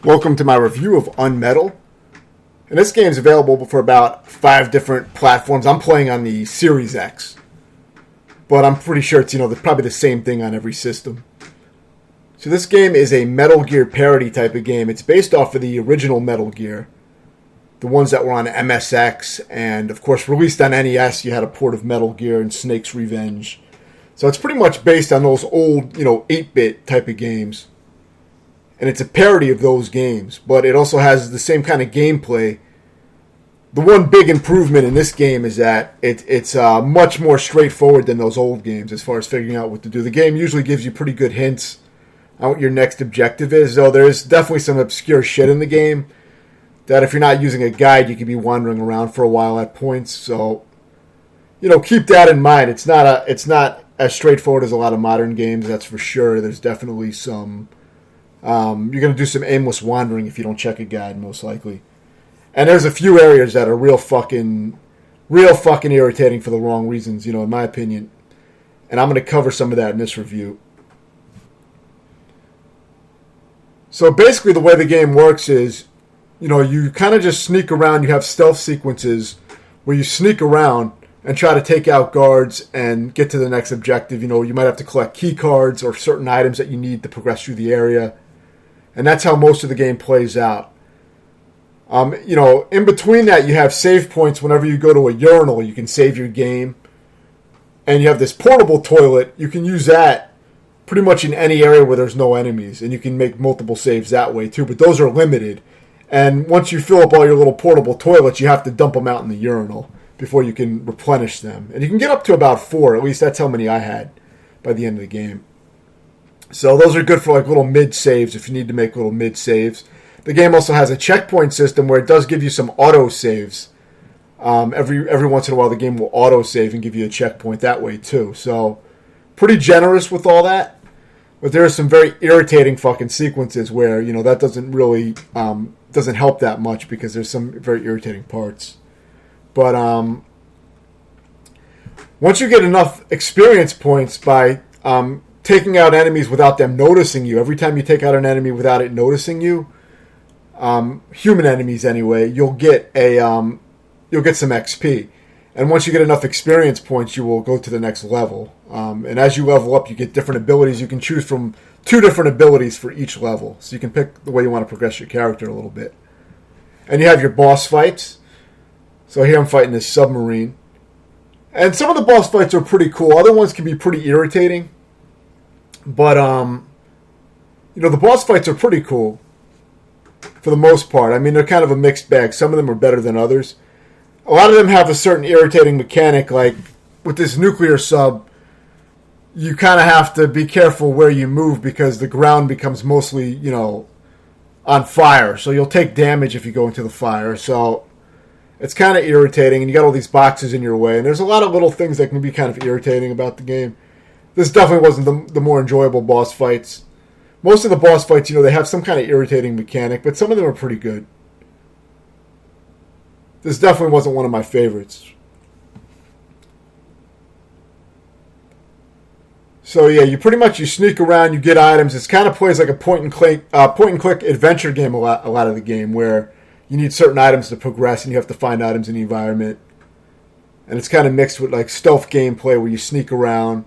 Welcome to my review of UnMetal. And this game is available for about 5 different platforms. I'm playing on the Series X. But I'm pretty sure it's, probably the same thing on every system. So this game is a Metal Gear parody type of game. It's based off of the original Metal Gear. The ones that were on MSX and, of course, released on NES. You had a port of Metal Gear and Snake's Revenge. So it's pretty much based on those old, 8-bit type of games. And it's a parody of those games, but it also has the same kind of gameplay. The one big improvement in this game is that it's much more straightforward than those old games as far as figuring out what to do. The game usually gives you pretty good hints on what your next objective is, though there's definitely some obscure shit in the game that if you're not using a guide, you could be wandering around for a while at points. So, keep that in mind. It's not as straightforward as a lot of modern games, that's for sure. There's definitely some... you're going to do some aimless wandering if you don't check a guide, most likely. And there's a few areas that are real fucking irritating for the wrong reasons, in my opinion. And I'm going to cover some of that in this review. So basically the way the game works is, you kind of just sneak around. You have stealth sequences where you sneak around and try to take out guards and get to the next objective. You might have to collect key cards or certain items that you need to progress through the area. And that's how most of the game plays out. In between that, you have save points. Whenever you go to a urinal, you can save your game. And you have this portable toilet. You can use that pretty much in any area where there's no enemies. And you can make multiple saves that way, too. But those are limited. And once you fill up all your little portable toilets, you have to dump them out in the urinal before you can replenish them. And you can get up to about 4. At least that's how many I had by the end of the game. So those are good for like little mid-saves if you need to make little mid-saves. The game also has a checkpoint system where it does give you some auto-saves. Every once in a while the game will auto-save and give you a checkpoint that way too. So pretty generous with all that. But there are some very irritating fucking sequences where, that doesn't really doesn't help that much because there's some very irritating parts. But once you get enough experience points by... taking out enemies without them noticing you. Every time you take out an enemy without it noticing you, human enemies anyway, you'll get some XP. And once you get enough experience points, you will go to the next level. And as you level up, you get different abilities. You can choose from 2 different abilities for each level. So you can pick the way you want to progress your character a little bit. And you have your boss fights. So here I'm fighting this submarine. And some of the boss fights are pretty cool. Other ones can be pretty irritating. But, the boss fights are pretty cool for the most part. I mean, they're kind of a mixed bag. Some of them are better than others. A lot of them have a certain irritating mechanic, like with this nuclear sub, you kind of have to be careful where you move because the ground becomes mostly, on fire. So you'll take damage if you go into the fire. So it's kind of irritating, and you got all these boxes in your way. And there's a lot of little things that can be kind of irritating about the game. This definitely wasn't the more enjoyable boss fights. Most of the boss fights, they have some kind of irritating mechanic, but some of them are pretty good. This definitely wasn't one of my favorites. So yeah, you sneak around, you get items. It kind of plays like a point and click adventure game a lot of the game, where you need certain items to progress, and you have to find items in the environment. And it's kind of mixed with like stealth gameplay where you sneak around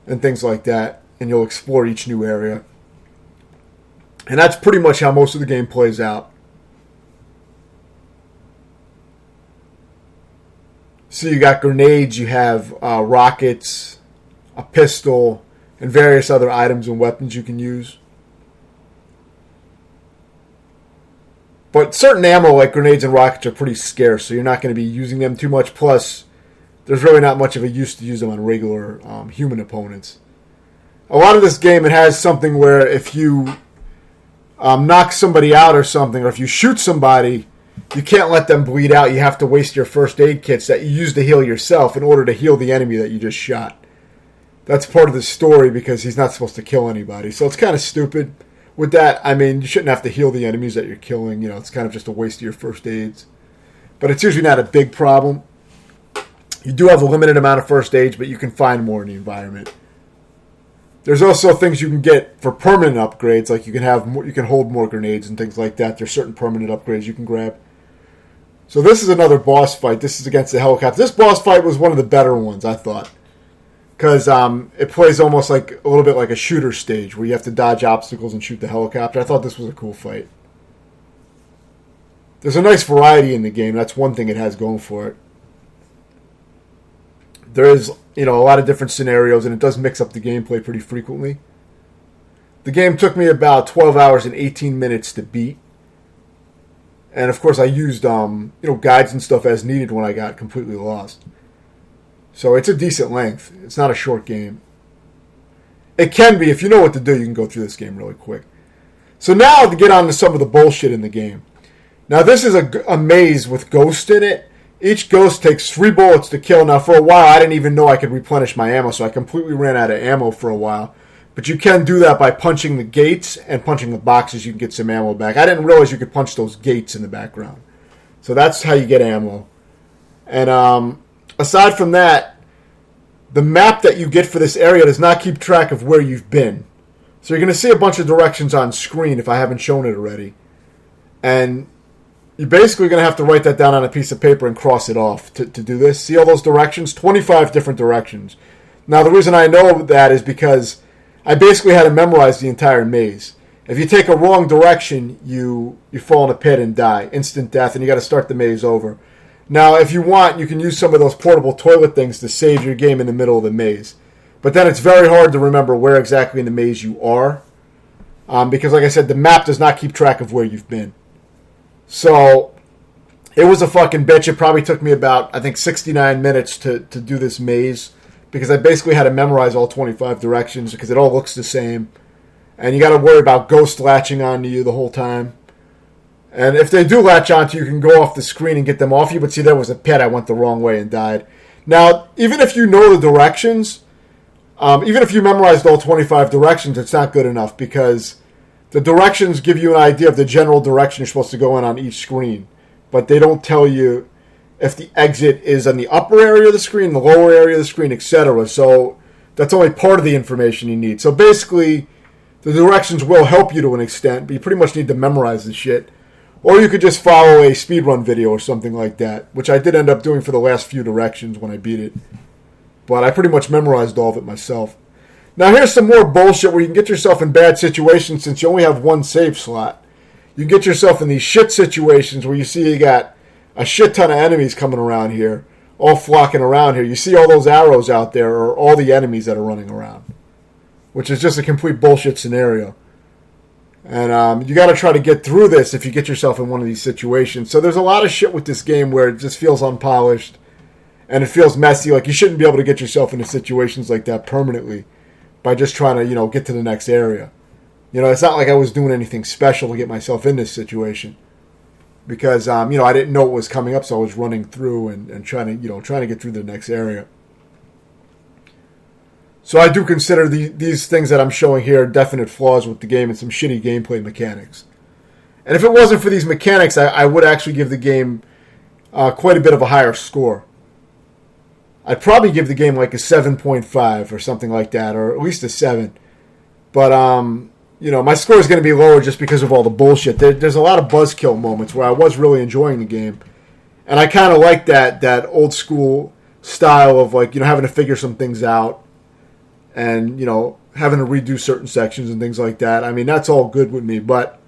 and things like that, and you'll explore each new area. And that's pretty much how most of the game plays out. So you got grenades, you have rockets, a pistol, and various other items and weapons you can use. But certain ammo like grenades and rockets are pretty scarce, so you're not going to be using them too much. Plus, there's really not much of a use to use them on regular human opponents. A lot of this game, it has something where if you knock somebody out or something, or if you shoot somebody, you can't let them bleed out. You have to waste your first aid kits that you use to heal yourself in order to heal the enemy that you just shot. That's part of the story because he's not supposed to kill anybody. So it's kind of stupid. With that, I mean, you shouldn't have to heal the enemies that you're killing. It's kind of just a waste of your first aids. But it's usually not a big problem. You do have a limited amount of first aids, but you can find more in the environment. There's also things you can get for permanent upgrades, like you can hold more grenades and things like that. There's certain permanent upgrades you can grab. So this is another boss fight. This is against the helicopter. This boss fight was one of the better ones, I thought, because it plays almost like a little bit like a shooter stage where you have to dodge obstacles and shoot the helicopter. I thought this was a cool fight. There's a nice variety in the game. That's one thing it has going for it. There is, a lot of different scenarios, and it does mix up the gameplay pretty frequently. The game took me about 12 hours and 18 minutes to beat. And, of course, I used, guides and stuff as needed when I got completely lost. So it's a decent length. It's not a short game. It can be. If you know what to do, you can go through this game really quick. So now to get on to some of the bullshit in the game. Now, this is a maze with ghosts in it. Each ghost takes 3 bullets to kill. Now, for a while, I didn't even know I could replenish my ammo, so I completely ran out of ammo for a while. But you can do that by punching the gates and punching the boxes. You can get some ammo back. I didn't realize you could punch those gates in the background. So that's how you get ammo. And aside from that, the map that you get for this area does not keep track of where you've been. So you're going to see a bunch of directions on screen if I haven't shown it already. And you're basically going to have to write that down on a piece of paper and cross it off to do this. See all those directions? 25 different directions. Now, the reason I know that is because I basically had to memorize the entire maze. If you take a wrong direction, you fall in a pit and die. Instant death, and you got to start the maze over. Now, if you want, you can use some of those portable toilet things to save your game in the middle of the maze. But then it's very hard to remember where exactly in the maze you are. Because, like I said, the map does not keep track of where you've been. So, it was a fucking bitch. It probably took me about, 69 minutes to do this maze. Because I basically had to memorize all 25 directions because it all looks the same. And you got to worry about ghosts latching onto you the whole time. And if they do latch onto you, you can go off the screen and get them off you. But see, there was a pit. I went the wrong way and died. Now, even if you know the directions, even if you memorized all 25 directions, it's not good enough because the directions give you an idea of the general direction you're supposed to go in on each screen. But they don't tell you if the exit is in the upper area of the screen, the lower area of the screen, etc. So that's only part of the information you need. So basically, the directions will help you to an extent, but you pretty much need to memorize the shit. Or you could just follow a speedrun video or something like that, which I did end up doing for the last few directions when I beat it. But I pretty much memorized all of it myself. Now here's some more bullshit where you can get yourself in bad situations since you only have one save slot. You can get yourself in these shit situations where you see you got a shit ton of enemies coming around here, all flocking around here. You see all those arrows out there are all the enemies that are running around, which is just a complete bullshit scenario. And you got to try to get through this if you get yourself in one of these situations. So there's a lot of shit with this game where it just feels unpolished and it feels messy. Like you shouldn't be able to get yourself into situations like that permanently by just trying to, get to the next area. It's not like I was doing anything special to get myself in this situation because, I didn't know what was coming up, so I was running through and trying to get through the next area. So I do consider these things that I'm showing here definite flaws with the game and some shitty gameplay mechanics. And if it wasn't for these mechanics, I would actually give the game quite a bit of a higher score. I'd probably give the game like a 7.5 or something like that, or at least a 7. But, my score is going to be lower just because of all the bullshit. There's a lot of buzzkill moments where I was really enjoying the game. And I kind of like that old school style of having to figure some things out. And, having to redo certain sections and things like that. I mean, that's all good with me, but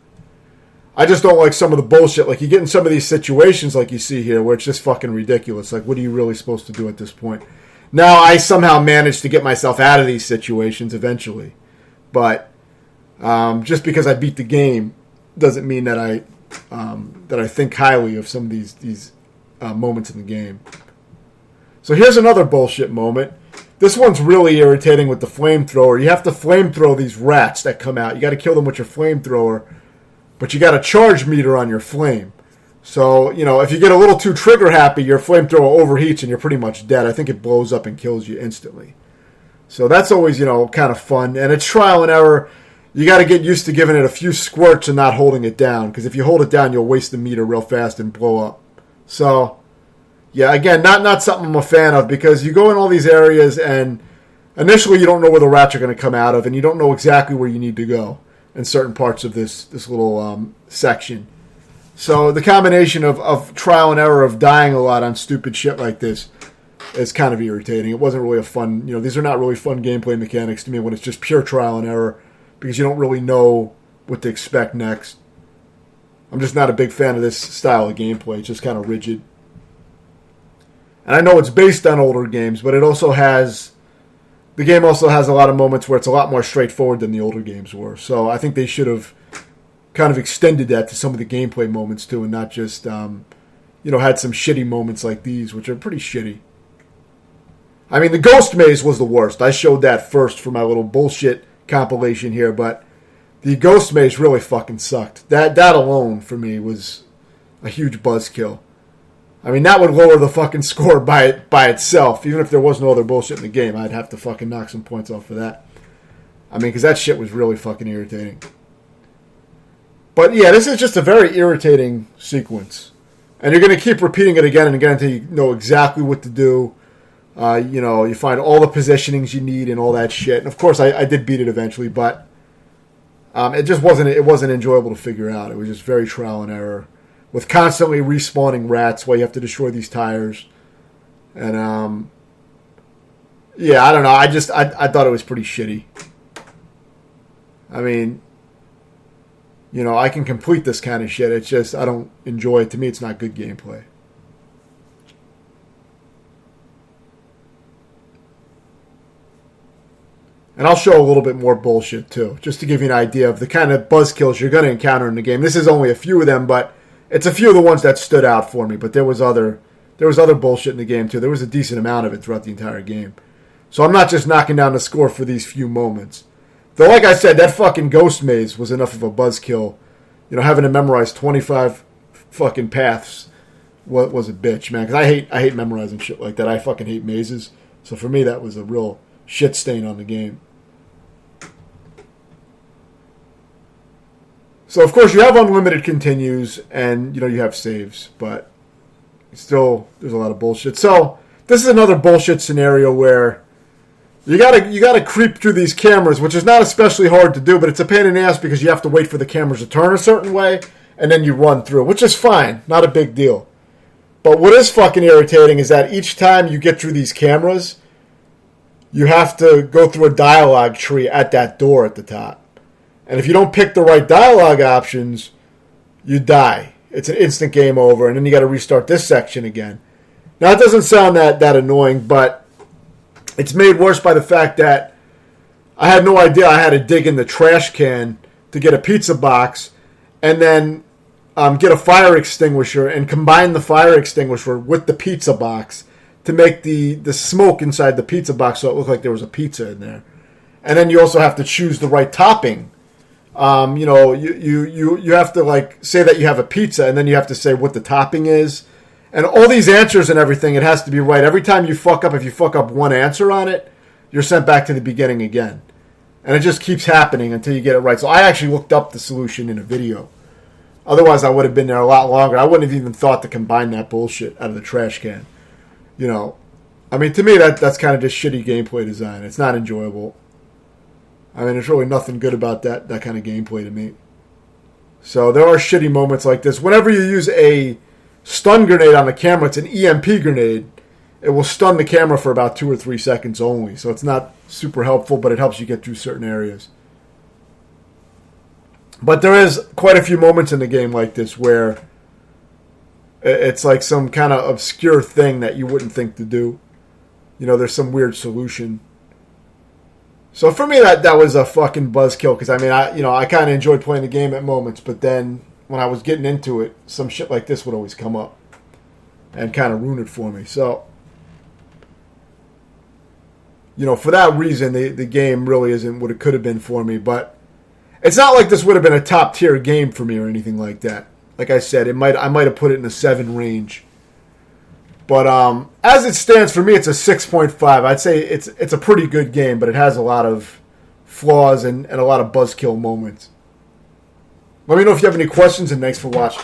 I just don't like some of the bullshit. Like, you get in some of these situations like you see here where it's just fucking ridiculous. Like, what are you really supposed to do at this point? Now, I somehow managed to get myself out of these situations eventually. But just because I beat the game doesn't mean that I think highly of some of these moments in the game. So here's another bullshit moment. This one's really irritating with the flamethrower. You have to flamethrow these rats that come out. You got to kill them with your flamethrower, but you got a charge meter on your flame. So, if you get a little too trigger happy, your flamethrower overheats and you're pretty much dead. I think it blows up and kills you instantly. So that's always, kind of fun. And it's trial and error. You got to get used to giving it a few squirts and not holding it down, because if you hold it down, you'll waste the meter real fast and blow up. So, yeah, again, not something I'm a fan of, because you go in all these areas and initially you don't know where the rats are going to come out of, and you don't know exactly where you need to go in certain parts of this little section. So the combination of trial and error, of dying a lot on stupid shit like this, is kind of irritating. It wasn't really a fun, these are not really fun gameplay mechanics to me when it's just pure trial and error, because you don't really know what to expect next. I'm just not a big fan of this style of gameplay. It's just kind of rigid. And I know it's based on older games, but the game also has a lot of moments where it's a lot more straightforward than the older games were. So I think they should have kind of extended that to some of the gameplay moments too, and not just, had some shitty moments like these, which are pretty shitty. I mean, the Ghost Maze was the worst. I showed that first for my little bullshit compilation here, but the Ghost Maze really fucking sucked. That alone, for me, was a huge buzzkill. I mean, that would lower the fucking score by itself. Even if there was no other bullshit in the game, I'd have to fucking knock some points off for that. I mean, because that shit was really fucking irritating. But yeah, this is just a very irritating sequence. And you're going to keep repeating it again and again until you know exactly what to do. You find all the positionings you need and all that shit. And of course, I did beat it eventually, but it just wasn't enjoyable to figure out. It was just very trial and error, with constantly respawning rats while you have to destroy these tires. And I don't know. I thought it was pretty shitty. I mean, I can complete this kind of shit. It's just I don't enjoy it. To me, it's not good gameplay. And I'll show a little bit more bullshit, too, just to give you an idea of the kind of buzzkills you're going to encounter in the game. This is only a few of them, but it's a few of the ones that stood out for me. But there was other bullshit in the game, too. There was a decent amount of it throughout the entire game. So I'm not just knocking down the score for these few moments. Though, like I said, that fucking Ghost Maze was enough of a buzzkill. Having to memorize 25 fucking paths was a bitch, man. Because I hate memorizing shit like that. I fucking hate mazes. So for me, that was a real shit stain on the game. So, of course, you have unlimited continues, and, you have saves, but still, there's a lot of bullshit. So, this is another bullshit scenario where you gotta creep through these cameras, which is not especially hard to do, but it's a pain in the ass because you have to wait for the cameras to turn a certain way, and then you run through, which is fine, not a big deal. But what is fucking irritating is that each time you get through these cameras, you have to go through a dialogue tree at that door at the top. And if you don't pick the right dialogue options, you die. It's an instant game over, and then you got to restart this section again. Now, it doesn't sound that annoying, but it's made worse by the fact that I had no idea I had to dig in the trash can to get a pizza box, and then get a fire extinguisher and combine the fire extinguisher with the pizza box to make the smoke inside the pizza box so it looked like there was a pizza in there. And then you also have to choose the right topping. You have to say that you have a pizza, and then you have to say what the topping is, and all these answers and everything. It has to be right every time you fuck up. If you fuck up one answer on it, you're sent back to the beginning again, and it just keeps happening until you get it right. So I actually looked up the solution in a video. Otherwise, I would have been there a lot longer. I wouldn't have even thought to combine that bullshit out of the trash can. I mean, to me, that's kind of just shitty gameplay design. It's not enjoyable. I mean, there's really nothing good about that kind of gameplay to me. So there are shitty moments like this. Whenever you use a stun grenade on the camera, it's an EMP grenade. It will stun the camera for about 2 or 3 seconds only. So it's not super helpful, but it helps you get through certain areas. But there is quite a few moments in the game like this where it's like some kind of obscure thing that you wouldn't think to do. There's some weird solution. So for me, that was a fucking buzzkill, because I mean, I kind of enjoyed playing the game at moments, but then when I was getting into it, some shit like this would always come up and kind of ruin it for me. So, for that reason, the game really isn't what it could have been for me. But it's not like this would have been a top tier game for me or anything like that. Like I said, I might have put it in the 7 range. But as it stands for me, it's a 6.5. I'd say it's a pretty good game, but it has a lot of flaws and a lot of buzzkill moments. Let me know if you have any questions, and thanks for watching.